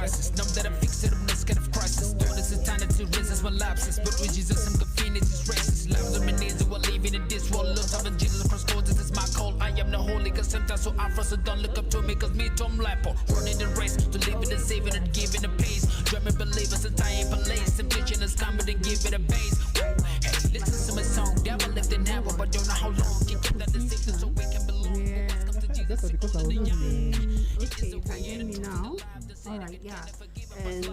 crisis. Numb that I'm fixed in this kind of crisis. Don't listen time to resist my lapses. But with Jesus, I'm convenient, it's racist. Love them and easy while living in this world. Love having Jesus across borders is my call. I am the holy, cause sometimes so afro, so don't look up to me, cause me, Tom Lapo. Running the race, to live in the saving and giving the pace. Dreaming believers, a time for lace. Temptation is coming and give it a base. Hey, listen to my song. Devil lived in hell, but don't know how long. Can keep that decision so we can belong. Yeah. That's because I was not here. Okay, you can hear me now. Alright, yeah. And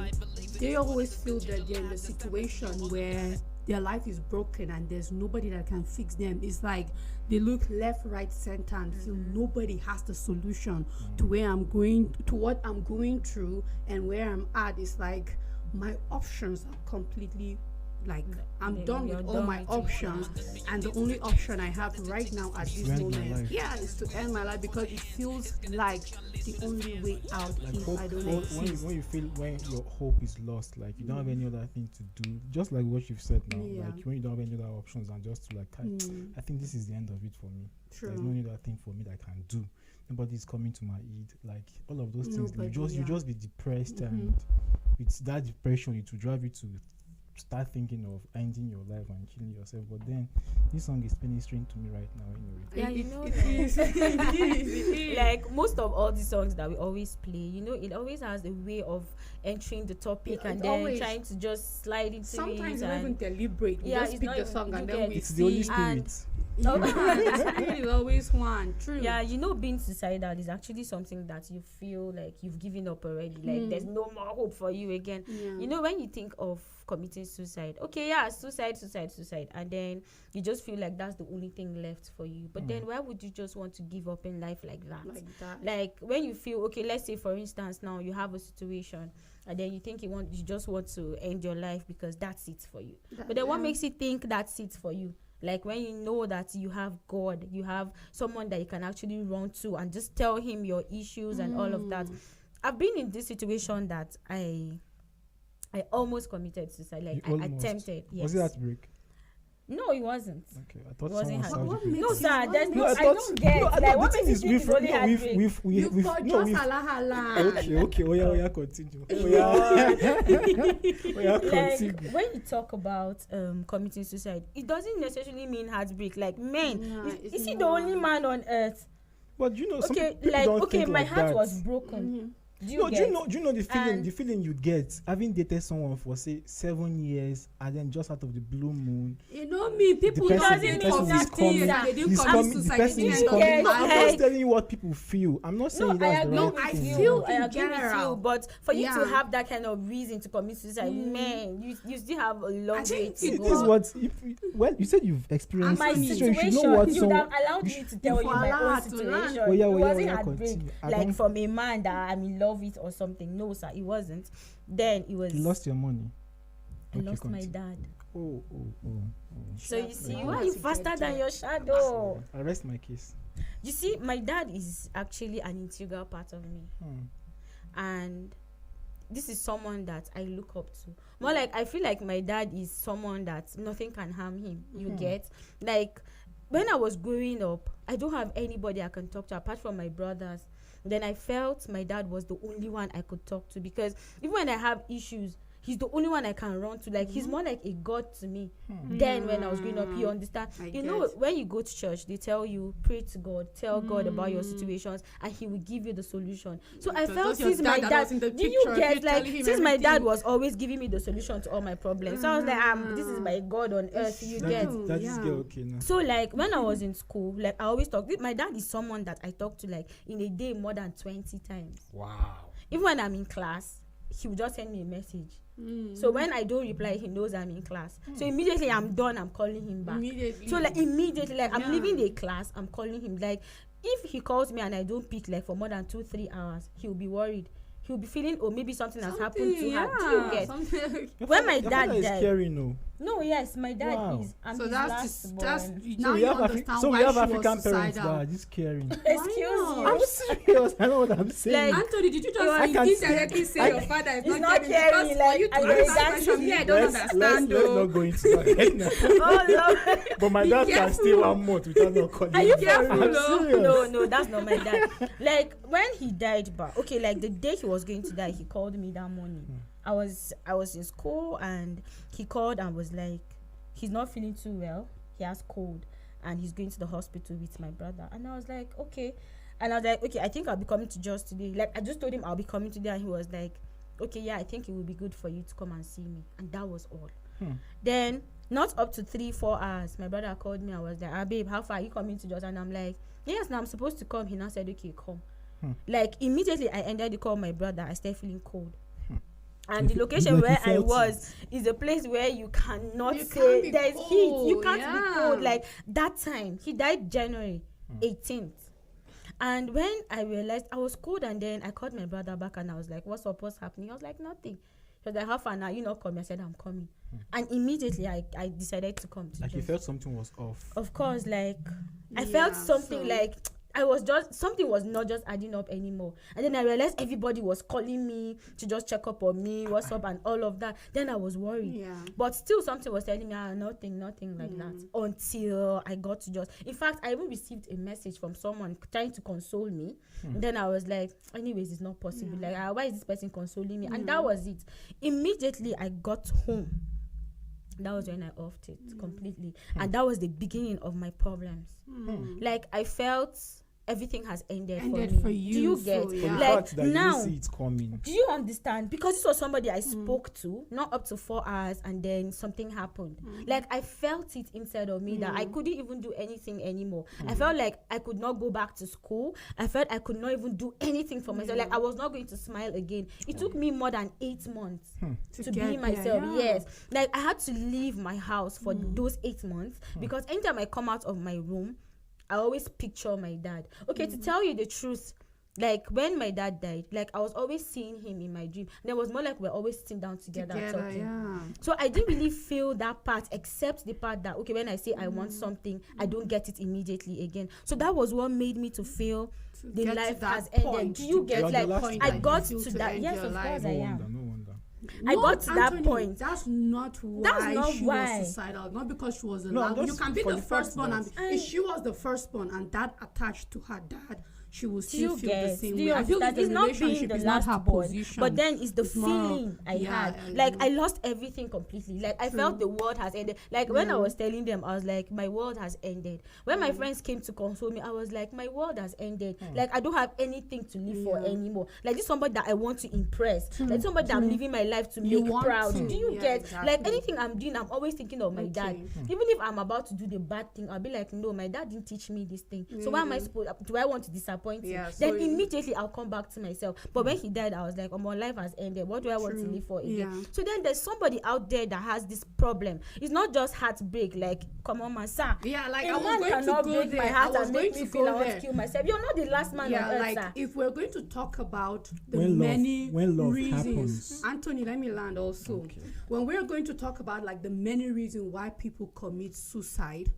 they always feel that they're in the situation where their life is broken and there's nobody that can fix them. It's like they look left, right, center and feel nobody has the solution to where I'm going, to what I'm going through and where I'm at. It's like my options are completely like I'm done with all my options, and the only option I have right now at this moment, is to end my life, because it feels like the only way out like if hope, I don't hope, exist. when you feel when your hope is lost, like you don't have any other thing to do, just like what you've said now, like when you don't have any other options and just to like I think this is the end of it for me. There's no other thing for me that I can do. Nobody's coming to my aid, like all of those things. You just be depressed, and it's that depression, it will drive you to start thinking of ending your life and killing yourself. But then this song is ministering to me right now anyway. Yeah, you know, It is. like most of all the songs that we always play, you know, it always has a way of entering the topic and then always, trying to just slide into sometimes it. it's not even deliberate. We just pick the song and then we It's the Holy see. Spirit. The spirit is always one. True. Yeah, you know, being suicidal is actually something that you feel like you've given up already. Like there's no more hope for you again. Yeah. You know, when you think of committing suicide, suicide, and then you just feel like that's the only thing left for you. But then why would you just want to give up in life like that? Like when you feel, okay, let's say for instance now you have a situation and then you think you just want to end your life because that's it for you. But then what makes you think that's it for you? Like when you know that you have God, you have someone that you can actually run to and just tell him your issues and all of that. I've been in this situation that I almost committed suicide. Like I attempted. Yes. Was it heartbreak? No, it wasn't. Okay, I thought It wasn't someone heartbreak. said No, sir. There's no. I thought- don't get. no, I Like thought what the thing makes is you think it's only heartbreak? we've hala. Okay, oh yeah, continue. Continue. Like when you talk about committing suicide, it doesn't necessarily mean heartbreak. Like men, is he the only man on earth? But you know, some Okay, people like don't okay, think my like heart that. was broken. Do you know the feeling? And The feeling you get having dated someone for say 7 years and then just out of the blue moon, You know me, people the person doesn't is for 50 coming. years. They didn't He's commit coming. The suicide. person They is didn't coming. get No, I'm like- just telling you what people feel. I'm not saying No, I that's the agree right with thing. you. I in agree with general. you. But for you to Yeah. have that kind of reason to commit suicide, man, you still have a long way think to It go. is what. Well, you said you've experienced. My it, so situation, you should know what. you'd have allowed me to tell you my allowed own to situation. learn. Oh, yeah, It oh, yeah, wasn't oh, yeah, heartbreak, continue. I like don't- from a man that I'm in love with or something. No, sir, it wasn't. Then it was. You lost your money. I Okay, lost my continue. dad. Oh. So you see, Yeah. why are you faster than your shadow? I rest my case. You see, my dad is actually an integral part of me. And this is someone that I look up to. More like I feel like my dad is someone that nothing can harm him. You get? Like when I was growing up, I don't have anybody I can talk to apart from my brothers. Then I felt my dad was the only one I could talk to, because even when I have issues, he's the only one I can run to. Like he's more like a god to me. Then when I was growing up, you understand. You know, when you go to church, they tell you pray to God, tell God about your situations, and He will give you the solution. So I So felt just your since my dad that dad, was in the do you picture, get you like telling him since my dad everything. was always giving me the solution to all my problems. So I was like, this is my God on earth. You get. That is get okay now. So like when I was in school, like I always talk. My dad is someone that I talk to like in a day more than 20 times. Wow. Even when I'm in class, he will just send me a message. So when I don't reply, he knows I'm in class. So immediately I'm done, I'm calling him back. Immediately. So like immediately, like I'm leaving the class, I'm calling him. Like if he calls me and I don't pick like for more than 2-3 hours, he'll be worried. He'll be feeling, oh, maybe something has happened to her. Do you get? Something. When my Your dad father is died, scary, no. No, yes, my dad Wow. is. I'm So his last that's born. now we you have understand so why we have she was African parents that suicidal. are just caring. Excuse you. I'm serious. I know what I'm saying. Like, Anthony, did you I just can indirectly see- say your father is He's not not caring? caring, Because like, for you to I answer know that question, exactly. me, I don't let's understand. not though. go into that right now. Oh no. But my Be dad can careful. stay 1 month without not calling. Are you me. careful? I'm though? serious. No, that's not my dad. Like when he died, but okay, like the day he was going to die, he called me that morning. I was in school and he called and was like, he's not feeling too well. He has cold and he's going to the hospital with my brother. And I was like, okay. And I was like, okay, I think I'll be coming to Jos today. Like I just told him I'll be coming today, and he was like, okay, yeah, I think it will be good for you to come and see me. And that was all. Then not up to 3-4 hours, my brother called me. I was like, babe, how far are you coming to Jos? And I'm like, yes, now I'm supposed to come. He now said, okay, come. Like immediately I ended the call my brother. I started feeling cold. And the location Like where you I felt was is a place where you cannot You say can't be there's heat. You cold, can't yeah. be cold. Like that time, he died January 18th. And when I realized I was cold, and then I called my brother back and I was like, what's up? What's happening? He was like, nothing. He was like, how far now? You not coming? I said, I'm coming. And immediately I decided to come to Like you Jos. felt something was off. Of course, like I Yeah, felt something so- like I was just something was not just adding up anymore. And then I realized everybody was calling me to just check up on me, what's up, and all of that. Then I was worried. Yeah. But still something was telling me, nothing like that. Until I got to Jos. In fact, I even received a message from someone trying to console me. And then I was like, anyways, it's not possible. Like, why is this person consoling me? And that was it. Immediately I got home. That was when I offed it completely. And that was the beginning of my problems. Like I felt everything has ended for me. For you, Do you so, get? For the yeah. Like fact that now, you didn't see it coming. do you understand? Because this was somebody I spoke to, not up to 4 hours, and then something happened. Like I felt it inside of me that I couldn't even do anything anymore. I felt like I could not go back to school. I felt I could not even do anything for myself. Like I was not going to smile again. It took me more than 8 months to get be there, myself. yeah. Yes. Like I had to leave my house for those 8 months because anytime I come out of my room, I always picture my dad. Okay, to tell you the truth, like when my dad died, like I was always seeing him in my dream. And it was more like we're always sitting down together talking. Yeah. So I didn't really feel that part, except the part that, okay, when I say I want something, I don't get it immediately again. So that was what made me to feel the get to life that has ended. point, Do you to get get like to the point I that got you to feel to that? end Yes, your of life. course No I wonder, am. no wonder. I No, got to that Anthony, point. That's not why not she why. was suicidal. Not because she was the No, last. You just can be for the the fact firstborn, and that- if she was the firstborn and that attached to her dad, she will Do still you feel the get? same Do way. you I feel understand? the It's not being relationship the is not last her born, position. but then it's the It's more- feeling I yeah, had. Like I lost everything completely. Like I felt the world has ended. Like when I was telling them, I was like, my world has ended. When my friends came to console me, I was like, my world has ended. Like I don't have anything to live for anymore. Like this is somebody that I want to impress. Like somebody that I'm living my life to You make want proud. to. Do you Yeah, get? exactly. Like anything I'm doing, I'm always thinking of my dad. Okay. Even if I'm about to do the bad thing, I'll be like, no, my dad didn't teach me this thing. So why am I supposed? Do I want to disappoint him? Yeah, so Then you- immediately I'll come back to myself. But when he died, I was like, oh, my life has ended. What do I want to live for again? Yeah. So then there's somebody out there that has this problem. It's not just heartbreak. Like, come on, man, sir. Yeah, like A I was man going to cannot go break there. my heart I was and going make to me feel I go want to there. kill myself. You're not the last man Yeah, on earth, like sir. if we're going to talk about the When love- many when love reasons, happens. Anthony, let me land also. When we're going to talk about like the many reasons why people commit suicide,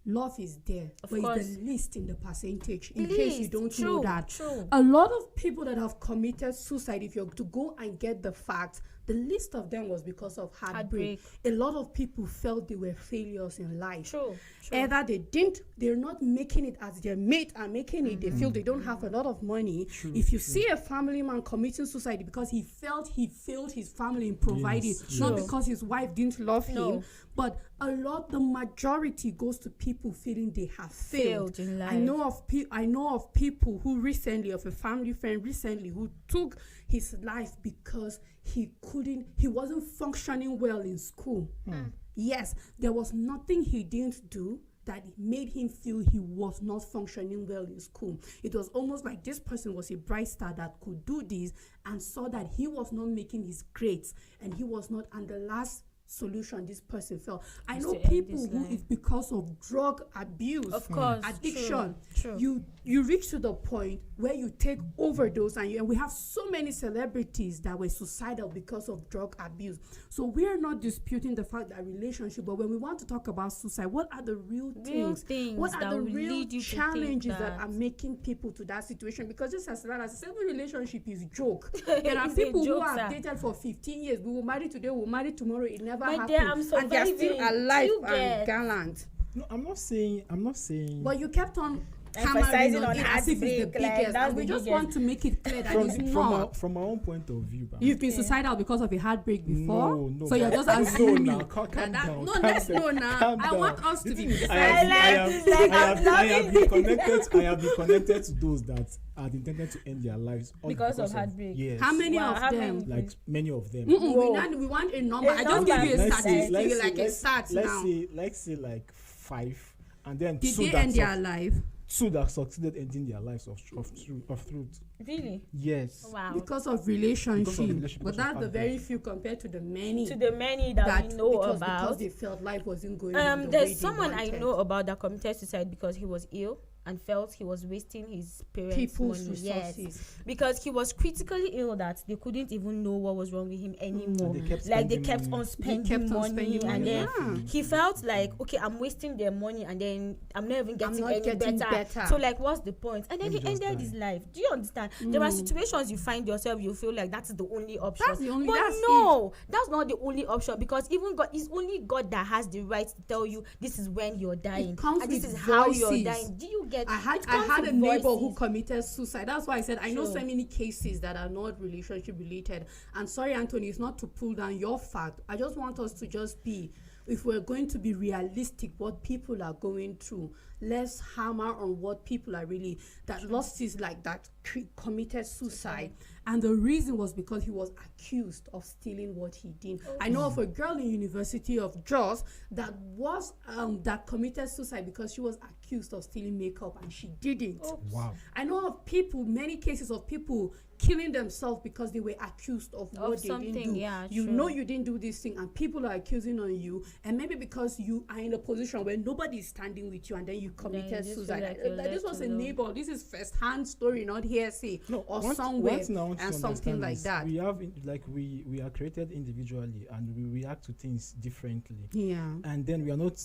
love is there, Of but course. it's the least in the percentage. In The case you least. don't True, know that, true. a lot of people that have committed suicide, if you're to go and get the facts, the least of them was because of heartbreak. A lot of people felt they were failures in life. True, true. Either they're not making it as their mate are making it, they feel they don't have a lot of money. If you see a family man committing suicide because he felt he failed his family in providing, Yes, not yes. because his wife didn't love No. him, but the majority goes to people feeling they have failed. Failed in I life. know of people who recently, of a family friend recently, who took his life because he wasn't functioning well in school. Yes, there was nothing he didn't do that made him feel he was not functioning well in school. It was almost like this person was a bright star that could do this and saw that he was not making his grades and he was not, and the last solution this person felt. I Is know to end people this who life. it's because of drug abuse, Of course, addiction. True. You reach to the point where you take overdose, and we have so many celebrities that were suicidal because of drug abuse. So we are not disputing the fact that relationship, but when we want to talk about suicide, what are the real things? What are that the will real lead you to think challenges that that are making people to that situation? Because just as well as every relationship is joke. There are It's a people who joke, have sir. dated for 15 years. We will marry today, we'll marry tomorrow. It never My happened. dear, I'm and they are still surviving. alive You and get- gallant. No, I'm not saying. But you kept on Emphasizing hammering on on it as if it's the heartbreak, like, biggest. that's And we the just biggest. want to make it clear that it's not. From my own point of view, You've been suicidal because of a heartbreak before, No, so you're just no, assuming. now, calm down, No, calm let's down, know now. calm I down. want us to The be. thing is, I like this, like, I'm I have loving been connected. I have been connected to those that had intended to end their lives all Because of heartbreak. Yes. How many Wow, of how them? many? Like many of them. We want a number. A I just number. give you a Let's say- statistic, let's say- like a let's- stat now. Let's say like 5, and then Did two they that end their life? two that succeeded ending their lives of truth. Really? Yes. Wow. Because of relationship. relationship, But because of that's the heartbreak. very few compared to the many To the many that we know because about. they felt life wasn't going the way There's they someone I wanted. know about that committed suicide because he was ill and felt he was wasting his parents' People's money. Yes, resources. because he was critically ill that they couldn't even know what was wrong with him anymore. And they kept Like they spending kept money. on They spending kept on money, spending and money. then Yeah. he felt like, okay, I'm wasting their money, and then I'm not even getting not any getting better. better. So like, what's the point? And then Let he me just ended die. his life. Do you understand? There are situations you find yourself, you feel like that's the only option. That's the only- but that's no, that's not the only option, because even God, it's only God that has the right to tell you this is when you're dying, comes and this with is how you're voices. dying. Do you get? I it had comes a with neighbor who voices. committed suicide. That's why I said I know Sure. so many cases that are not relationship related. And sorry, Anthony, it's not to pull down your fact. I just want us to just be, if we're going to be realistic, what people are going through, let's hammer on what people are really, that lost his, like that committed suicide. And the reason was because he was accused of stealing what he did. I know of a girl in University of Jos that was that committed suicide because she was accused of stealing makeup and she didn't. Wow. I know of people, many cases of people killing themselves because they were accused of what they something, didn't do. yeah, You true. know you didn't do this thing, and people are accusing on you, and maybe because you are in a position where nobody is standing with you, and then you committed just feel suicide. like you're This left was a alone. neighbor. This is first-hand story, not hearsay or One somewhere, thing I want to and something understand like is that. We have we are created individually, and we react to things differently. Yeah. And then we are not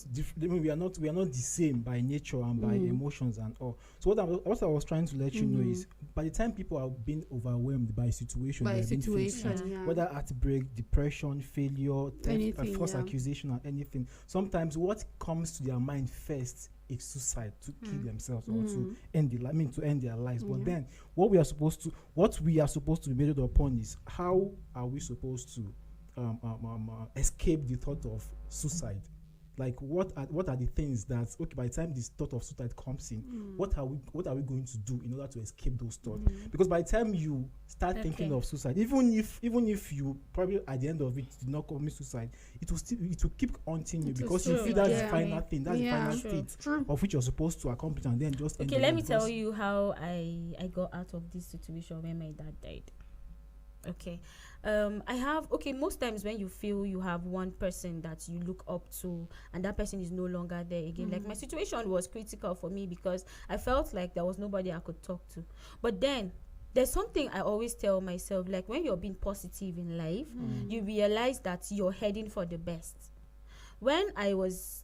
we are not the same by nature and by emotions and all. So what I was trying to let you know is, by the time people are being overwhelmed by situation, By they a have been facing, situation, yeah. whether heartbreak, depression, failure, theft, Anything, false yeah. accusation, or anything, sometimes what comes to their mind first is suicide, to kill themselves or to end to end their lives. But then what we are supposed to be measured upon is, how are we supposed to escape the thought of suicide? Like what are the things that, okay, by the time this thought of suicide comes in, what are we going to do in order to escape those thoughts? Because by the time you start thinking of suicide, even if you probably at the end of it did not commit suicide, it will keep haunting you, because you true, feel that's yeah. the final thing, that's the final true. state True. of which you're supposed to accomplish, and then just end Okay, your let life. me tell Because you how I got out of this situation when my dad died. Okay. Most times when you feel you have one person that you look up to and that person is no longer there again, like my situation was critical for me because I felt like there was nobody I could talk to. But then there's something I always tell myself, like when you're being positive in life, you realize that you're heading for the best. When I was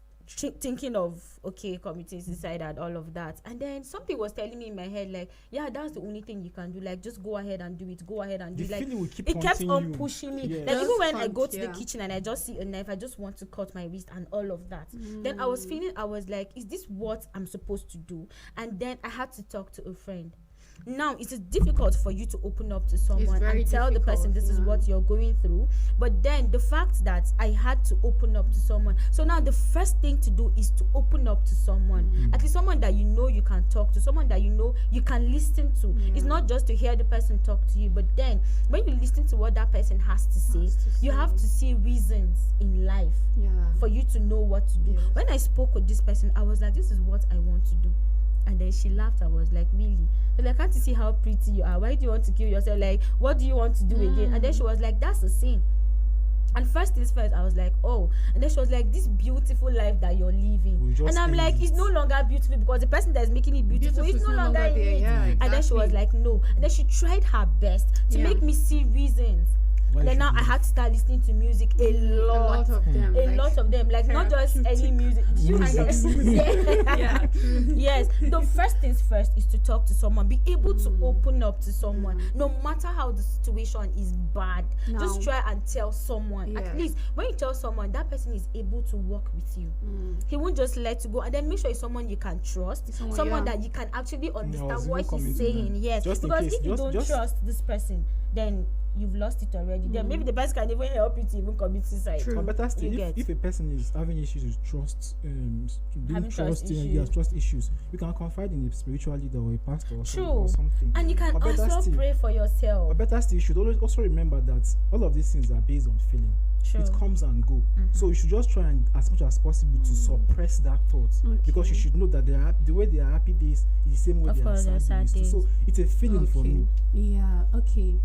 thinking of committing suicide and all of that, and then something was telling me in my head, like, yeah, that's the only thing you can do, like just go ahead and do it, the like feeling will keep it kept haunting on you. pushing me. Yeah. Like Just even when I hunt, go to yeah. the kitchen and I just see a knife, I just want to cut my wrist and all of that. Then I was like, is this what I'm supposed to do? And then I had to talk to a friend. Now it is difficult for you to open up to someone very and tell the person difficult, this is yeah. what you're going through. But then the fact that I had to open up to someone, so now the first thing to do is to open up to someone, at least someone that you know you can talk to, someone that you know you can listen to. It's not just to hear the person talk to you, but then when you listen to what that person has to say, you have to see reasons in life for you to know what to do. Yes. When I spoke with this person, I was like, this is what I want to do. And then she laughed. I was like, really? So like, can't you see how pretty you are? Why do you want to kill yourself? Like, what do you want to do again? And then she was like, that's a sin. And first things first, I was like, oh. And then she was like, this beautiful life that you're living. And I'm like, it's no longer beautiful because the person that's making it beautiful is no longer in it. Yeah, exactly. And then she was like, no. And then she tried her best to make me see reasons. And then now I had to start listening to music a lot of them, like not just any music. Yes. The first things first is to talk to someone, be able to open up to someone, no matter how the situation is bad. Just try and tell someone. At least when you tell someone, that person is able to work with you. He won't just let you go. And then make sure it's someone you can trust, someone that you can actually understand what he's saying. Yes, just because if you don't trust this person, then you've lost it already. Then maybe the person can even help you to even commit suicide. True. But better still, if a person is having issues with trust, trust issues, you can confide in a spiritual leader or a pastor or something. And you can also pray for yourself. But better still, you should always also remember that all of these things are based on feeling. True. It comes and go. So you should just try and, as much as possible, to suppress that thought, because you should know that the way they are happy days is the same way they are sad days. So it's a feeling for me. Yeah. Okay.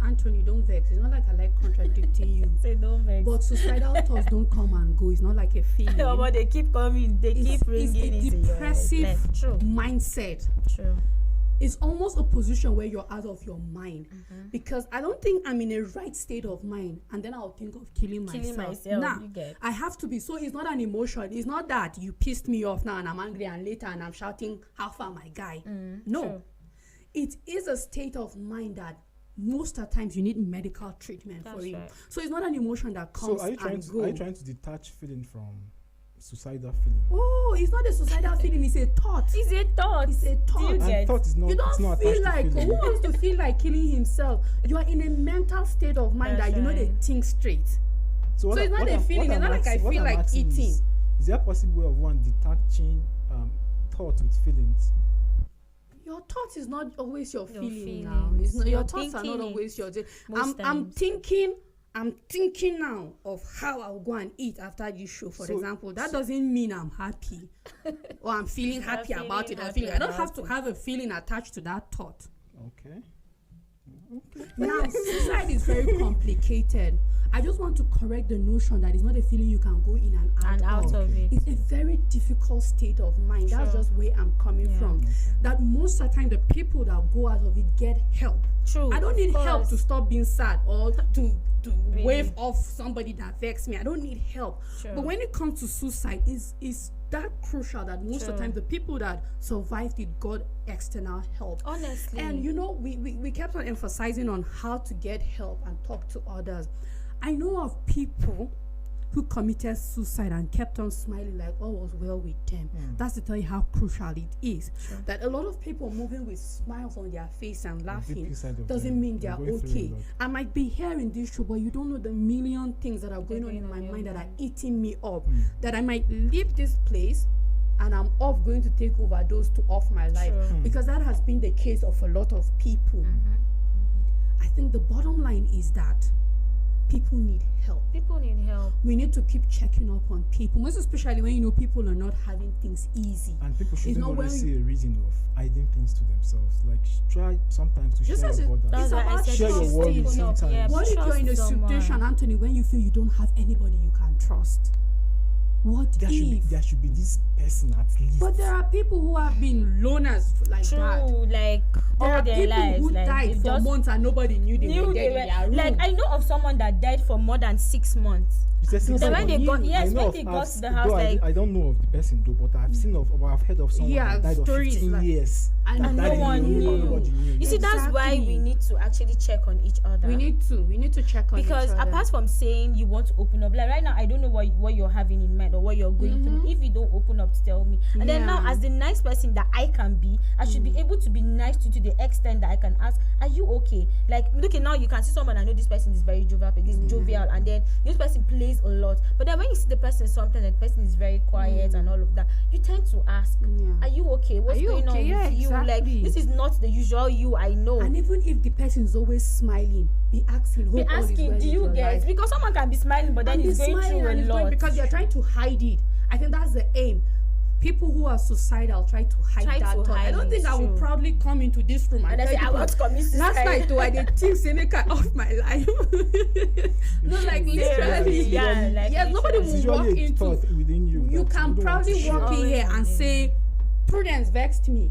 Anthony, don't vex. It's not like I like contradicting you. Say don't vex. But suicidal thoughts don't come and go. It's not like a feeling. No, but they keep coming. They keep ringing. It's a depressive mindset. True. It's almost a position where you're out of your mind, because I don't think I'm in a right state of mind, and then I'll think of killing myself. Nah, I have to be. So it's not an emotion. It's not that you pissed me off now and I'm angry, and later and I'm shouting, "How far, my guy?" No, true. It is a state of mind that most of the times you need medical treatment for it. Right. So it's not an emotion that comes and goes. Are you trying to detach feeling from suicidal feeling? Oh, it's not a suicidal feeling. It's a thought. It's a thought. And thought is not. You don't not feel like who wants to feel like killing himself? You are in a mental state of mind that you know they think straight. So it's not a feeling. It's not like I feel like eating. Is there a possible way of one detaching thought with feelings? Your thought is not always your feeling now. It's not, your thoughts are not always your. I'm thinking now of how I'll go and eat after this show, for example. That doesn't mean I'm happy or I'm feeling happy about it. I don't have to have a feeling attached to that thought. Okay. Now, suicide is very complicated. I just want to correct the notion that it's not a feeling you can go in and out of it. It's a very difficult state of mind. That's just where I'm coming from. That most of the time, the people that go out of it get help. True. I don't need help to stop being sad or to wave off somebody that vexed me. I don't need help. But when it comes to suicide, is that crucial that most of the time the people that survived it got external help. Honestly. And we kept on emphasizing on how to get help and talk to others. I know of people who committed suicide and kept on smiling like all was well with them. That's to tell you how crucial it is. That a lot of people moving with smiles on their face and laughing doesn't mean they're okay. I might be hearing this show, but you don't know the million things that are going on in my mind that are eating me up. That I might leave this place and I'm off going to take overdose to off my life. Because that has been the case of a lot of people. I think the bottom line is that people need help. We need to keep checking up on people, most especially when people are not having things easy. And people shouldn't always see a reason of hiding things to themselves. Like try sometimes to share your borders. It's about share your worries sometimes. What if you're in a situation, Anthony, when you feel you don't have anybody you can trust? There should be this person at least. But there are people who have been loners like that. Like all their lives. Who died for months and nobody knew they were dead in their room. Like I know of someone that died for more than 6 months. Then when they got to the house, I don't know of the person though, but I've heard of someone that died of 15 years. And no one knew. You see, that's why we need to actually check on each other. We need to check on each other. Because apart from saying you want to open up, like right now, I don't know what you're having in mind or what you're going through. If you don't open up to tell me, and then now as the nice person that I can be, I should be able to be nice to you to the extent that I can ask, are you okay? Like look, now you can see someone, I know this person is very jovial, and then this person plays a lot. But then when you see the person sometimes, and the person is very quiet and all of that, you tend to ask, are you okay? What's going on with you? Exactly. Like this is not the usual you I know. And even if the person is always smiling, be asking, do you get? Because someone can be smiling, but then he's going through a lot. Because they're trying to hide it. I think that's the aim. People who are suicidal try to hide that thought. I don't think I will proudly come into this room and say I want to commit suicide. Last night though, I did think Seneca off my life. No, like literally. Yeah, like yes, nobody It's will walk usually a into. thought within you. You that can don't want to proudly share. walk in here and Always. say, Prudence vexed me.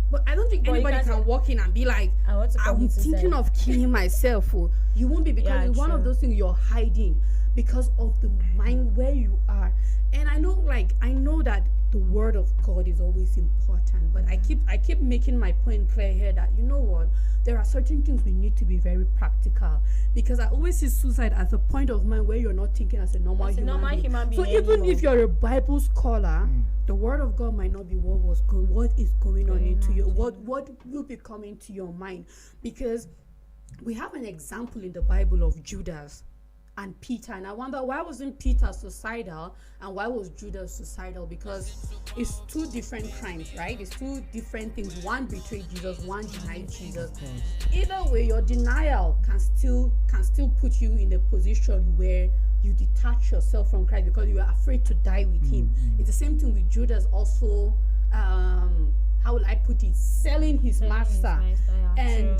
But I don't think But you anybody can't can say, walk in and be like, I want to I'm commit suicide. thinking of killing myself. Oh. You won't be, because Yeah, it's one of true. those things you're hiding because of the mind where you are. And I know that the word of God is always important, but I keep making my point clear here that, you know what, there are certain things we need to be very practical, because I always see suicide as a point of mind where you're not thinking as a normal human being. So even if you're a Bible scholar, the word of God might not be what is going on into you, what will be coming to your mind, because we have an example in the Bible of Judas and Peter, and I wonder, why wasn't Peter suicidal and why was Judas suicidal? Because it's two different crimes, right? It's two different things. One betrayed Jesus, one denied Jesus. Either way, your denial can still put you in a position where you detach yourself from Christ because you are afraid to die with him. It's the same thing with Judas also. How will I put it? Selling his master. And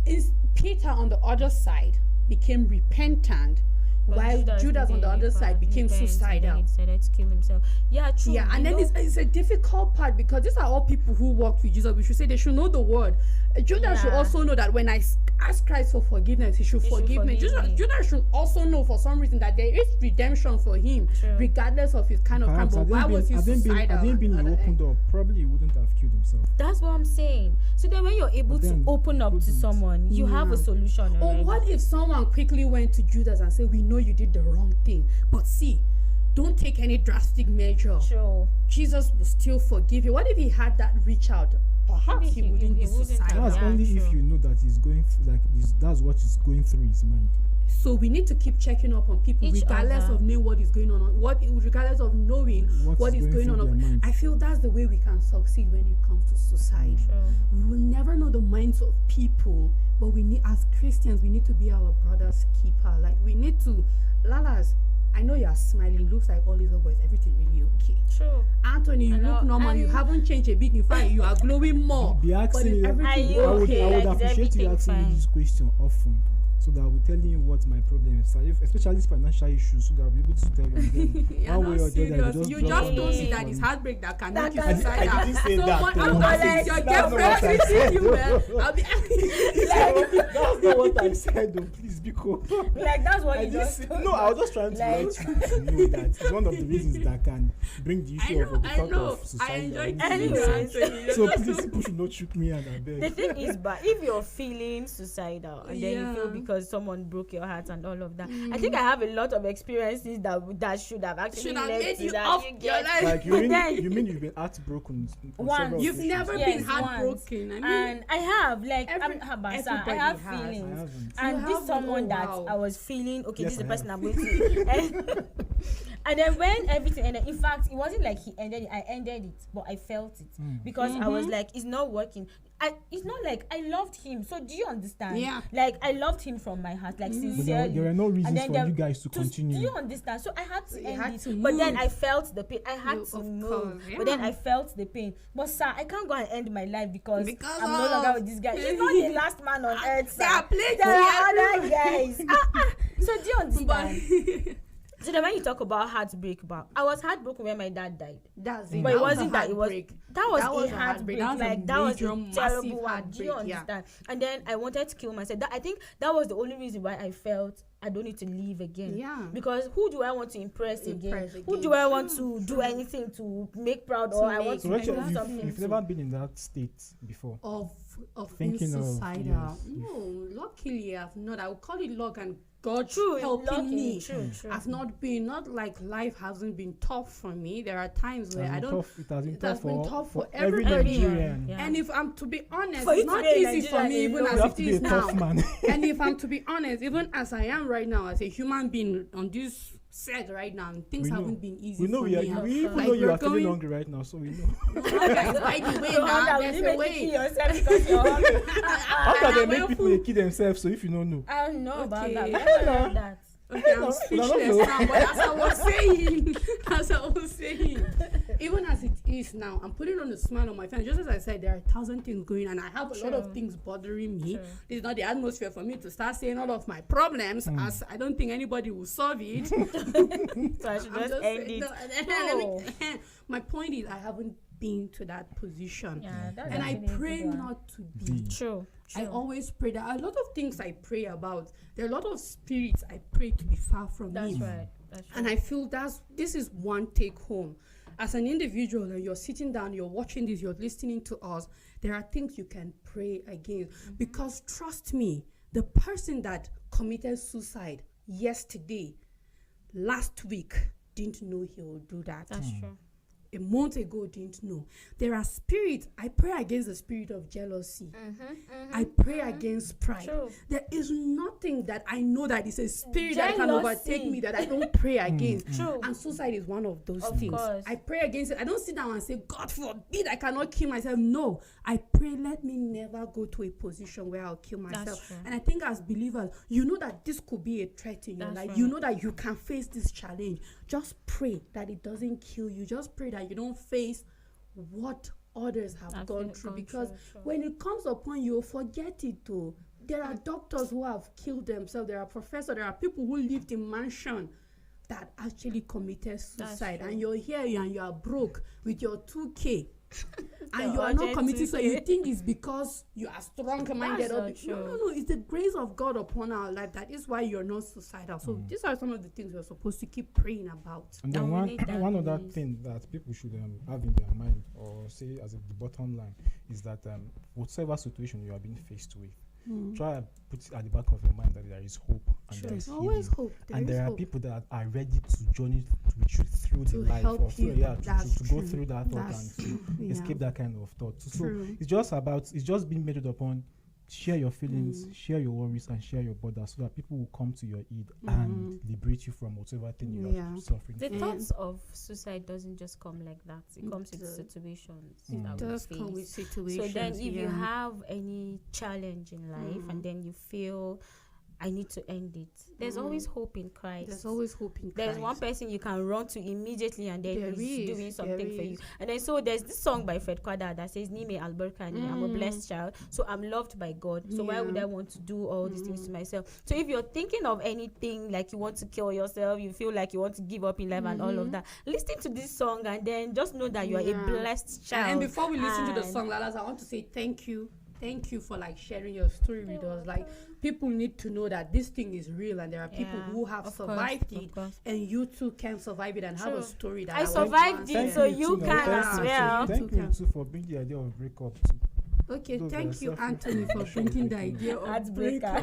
is Peter on the other side became repentant, while Judas on the other side became suicidal. He decided to kill himself. Yeah, true. Yeah, and then it's a difficult part, because these are all people who walked with Jesus. We should say they should know the word. Judas should also know that when I ask Christ for forgiveness, he should forgive me. Judas should also know for some reason that there is redemption for him, regardless of his kind of crime. But why was he suicidal? Had he been opened up, probably he wouldn't have killed himself. That's what I'm saying. So then when you're able to open up to someone, you have a solution. Or what if someone quickly went to Judas and said, we know you did the wrong thing, but see, don't take any drastic measure. Sure. Jesus will still forgive you. What if he had that reach out? Perhaps he wouldn't be suicidal. That's only if you know that he's going that's what is going through his mind. So we need to keep checking up on people, regardless of knowing what is going on, regardless of knowing what is going on. I feel that's the way we can succeed when it comes to suicide. We will never know the minds of people, but we need, as Christians, we need to be our brother's keeper. Like, we need to, Lalas, I know you are smiling. Looks like all these boys, everything really okay. True. Anthony, you look normal. You haven't changed a bit. In fact, you are glowing more. Be asking me, I would appreciate you asking me this question often, so that I'll be telling you what my problem is, especially these financial issues, so that I'll be able to tell you. One way or the other, you just don't see that it's heartbreak that can make you suicidal. I didn't say that. If your girlfriend treating you well, I'll be that's not what I said, though. Please be cool. Like, that's what you just No, I was just trying to let you know that it's one of the reasons that can bring the issue of the thought of suicide. So please, people should not shoot me and I beg. The thing is, but if you're feeling suicidal and then you feel because someone broke your heart and all of that, I think I have a lot of experiences that should have actually led to that. Your life. Like you mean you've been heartbroken once? You've never been heartbroken. And I have, like, I have feelings, and this someone that I was feeling. Okay, this is the person I'm going to. And then when everything ended, in fact, it wasn't like he ended it, I ended it, but I felt it because I was like, it's not working. It's not like I loved him. So do you understand? Yeah. Like, I loved him from my heart, like sincerely. But there were no reasons for you guys to continue. Do you understand? So I had to end it. Move. But then I felt the pain. I had to move. But then I felt the pain. But sir, I can't go and end my life because I'm no longer with this guy. He's not the last man on earth, sir. There are other guys. So do you understand? So then when you talk about heartbreak, I was heartbroken when my dad died. That's it. But it wasn't that. It was a heartbreak. That was a terrible one. Do you understand? And then I wanted to kill myself. I think that was the only reason why I felt I don't need to live again. Yeah. Because who do I want to impress again? Who do I want to do anything to make proud, or I want to do something? You've never been in that state before. Of thinking suicidal. Yes. No, luckily I've not. I would call it luck and God helping lucky, me. True. I've not like life hasn't been tough for me. There are times where It has been tough for every everybody. Nigerian. Yeah. And if I'm to be honest, For it's not easy for me even as it is now. And if I'm to be honest, even as I am right now, as a human being on this set right now, things haven't been easy for me. We even know you are feeling hungry right now, so we know. By the way, now there's a way. How can they make people kill themselves? So if you don't know, I don't know about that. Okay, I'm speechless now, but as I was saying, even as it is now, I'm putting on a smile on my face. Just as I said, there are 1,000 things going, and I have a lot of things bothering me. This is not the atmosphere for me to start saying all of my problems, as I don't think anybody will solve it. So I should just end it. My point is, I haven't been to that position, and I pray not to be. True. I always pray. There are a lot of things I pray about. There are a lot of spirits I pray to be far from me. That's right. And I feel this is one take home. As an individual, and you're sitting down, you're watching this, you're listening to us, there are things you can pray against. Because trust me, the person that committed suicide yesterday, last week, didn't know he would do that. That's true. A month ago didn't know. There are spirits. I pray against the spirit of jealousy. I pray against pride. True. There is nothing that I know that is a spirit that can overtake me that I don't pray against. True. And suicide is one of those Of things. course. I pray against it. I don't sit down and say, God forbid I cannot kill myself. No. I pray, let me never go to a position where I'll kill myself. true. And I think as believers, you know that this could be a threat in your life. right. You know that you can face this challenge. Just pray that it doesn't kill you. Just pray that you don't face what others have gone through. Because when it comes upon you, forget it too. There are doctors who have killed themselves. There are professors. There are people who lived in mansion that actually committed suicide. And you're here and you are broke with your 2K. And you are not committing, so you think it's because you are strong-minded. No, it's the grace of God upon our life. That is why you're not suicidal. So these are some of the things we're supposed to keep praying about. And then one other thing that people should have in their mind, or say as the bottom line, is that whatever situation you are being faced with, try and put it at the back of your mind that there is hope and there is always healing. hope. There are people that are ready to journey with you through the life, or through, to go through that thought and to escape that kind of thought. So it's just being measured upon. Share your feelings, share your worries, and share your borders, so that people will come to your aid and liberate you from whatever thing you are suffering. The thoughts of suicide doesn't just come like that. It comes with situations. It does come with situations. So then, if you have any challenge in life, and then you feel, I need to end it, there's always hope in Christ. There's always hope in Christ. There's one person you can run to immediately, and then he's doing something for you. And then so there's this song by Fred Kwada that says, Nime Alberkani, I'm a blessed child, so I'm loved by God. So why would I want to do all these things to myself? So if you're thinking of anything, like you want to kill yourself, you feel like you want to give up in life and all of that, listen to this song and then just know that you are a blessed child. And before we listen to the song, Lalas, I want to say thank you. Thank you for sharing your story with us. People need to know that this thing is real, and there are people who have survived it, and you too can survive it and have a story that I survived it, so you can as well. Thank you too for bringing the idea of breakup too. Okay, thank you, Anthony, for bringing the idea of breakup.